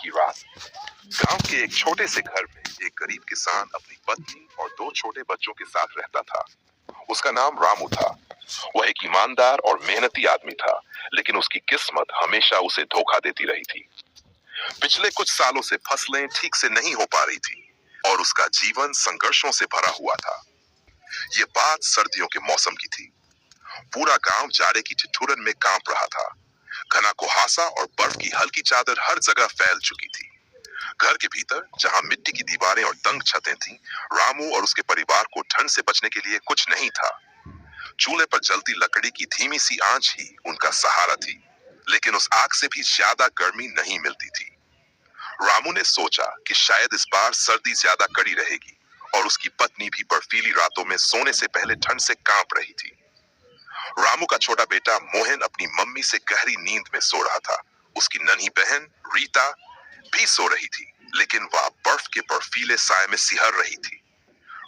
की रात गांव के एक छोटे से घर में एक गरीब किसान अपनी पत्नी और दो छोटे बच्चों के साथ रहता था। उसका नाम रामू था। वह एक ईमानदार और मेहनती आदमी था, लेकिन उसकी किस्मत हमेशा उसे धोखा देती रही थी। पिछले कुछ सालों से फसलें ठीक से नहीं हो पा रही थी और उसका जीवन संघर्षों से भरा हुआ था। ये बात सर्दियों के मौसम की थी। पूरा गांव जाड़े की ठिठुरन में कांप रहा था। घना कुहासा और बर्फ की हल्की चादर हर जगह फैल चुकी थी। घर के भीतर, जहां मिट्टी की दीवारें और तंग छतें थीं, रामू और उसके परिवार को ठंड से बचने के लिए कुछ नहीं था। चूल्हे पर जलती लकड़ी की धीमी सी आंच ही उनका सहारा थी, लेकिन उस आग से भी ज्यादा गर्मी नहीं मिलती थी। रामू ने सोचा कि शायद इस बार सर्दी ज्यादा कड़ी रहेगी, और उसकी पत्नी भी बर्फीली रातों में सोने से पहले ठंड से कांप रही थी। रामू का छोटा बेटा मोहन अपनी मम्मी से गहरी नींद में सो रहा था। उसकी नन्ही बहन रीता भी सो रही थी, लेकिन वह बर्फ के बर्फीले साए में सिहर रही थी।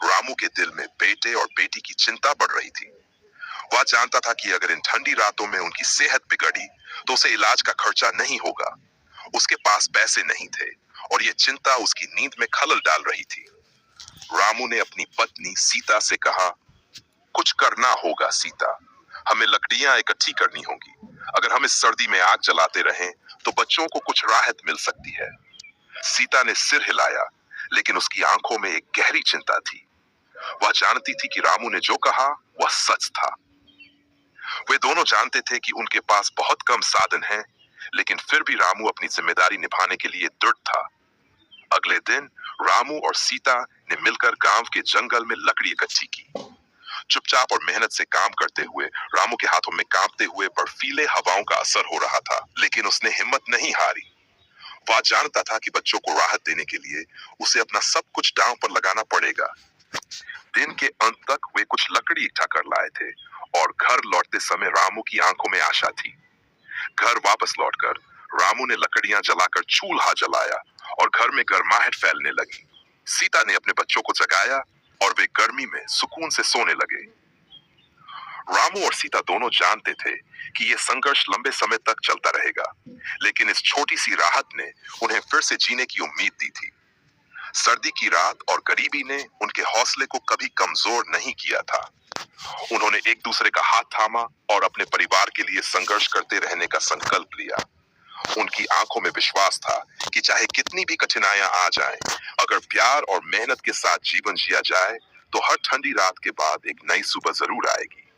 रामू के दिल में बेटे और बेटी की चिंता बढ़ रही थी। वह जानता था कि अगर इन ठंडी रातों में उनकी सेहत बिगड़ी तो उसे इलाज का खर्चा नहीं होगा। उसके पास पैसे नहीं थे और ये चिंता उसकी नींद में खलल डाल रही थी। रामू ने अपनी पत्नी सीता से कहा, कुछ करना होगा सीता, हमें लकड़ियां इकट्ठी करनी होगी। अगर हम इस सर्दी में आग जलाते रहें तो बच्चों को कुछ राहत मिल सकती है। सीता ने सिर हिलाया, लेकिन उसकी आंखों में एक गहरी चिंता थी। वह जानती थी कि रामू ने जो कहा वह सच था। वे दोनों जानते थे कि उनके पास बहुत कम साधन हैं, लेकिन फिर भी रामू अपनी जिम्मेदारी निभाने के लिए दृढ़ था। अगले दिन रामू और सीता ने मिलकर गांव के जंगल में लकड़ी इकट्ठी की। चुपचाप और मेहनत से काम करते हुए रामू के हाथों में कांपते हुए बर्फीले हवाओं का असर हो रहा था, लेकिन उसने हिम्मत नहीं हारी। वह जानता था कि बच्चों को राहत देने के लिए उसे अपना सब कुछ दांव पर लगाना पड़ेगा। दिन के अंत तक वे कुछ लकड़ी इकट्ठा कर लाए थे और घर लौटते समय रामू की आंखों में आशा थी। घर वापस लौटकर रामू ने लकड़ियां जलाकर चूल्हा जलाया और घर में गर्माहट फैलने लगी। सीता ने अपने बच्चों को जगाया और वे गर्मी में सुकून से सोने लगे। रामू और सीता दोनों जानते थे कि यह संघर्ष लंबे समय तक चलता रहेगा, लेकिन इस छोटी सी राहत ने उन्हें फिर से जीने की उम्मीद दी थी। सर्दी की रात और गरीबी ने उनके हौसले को कभी कमजोर नहीं किया था। उन्होंने एक दूसरे का हाथ थामा और अपने परिवार के लिए संघर्ष करते रहने का संकल्प लिया। उनकी आंखों में विश्वास था कि चाहे कितनी भी कठिनाइयां आ जाएं, अगर प्यार और मेहनत के साथ जीवन जिया जाए तो हर ठंडी रात के बाद एक नई सुबह जरूर आएगी।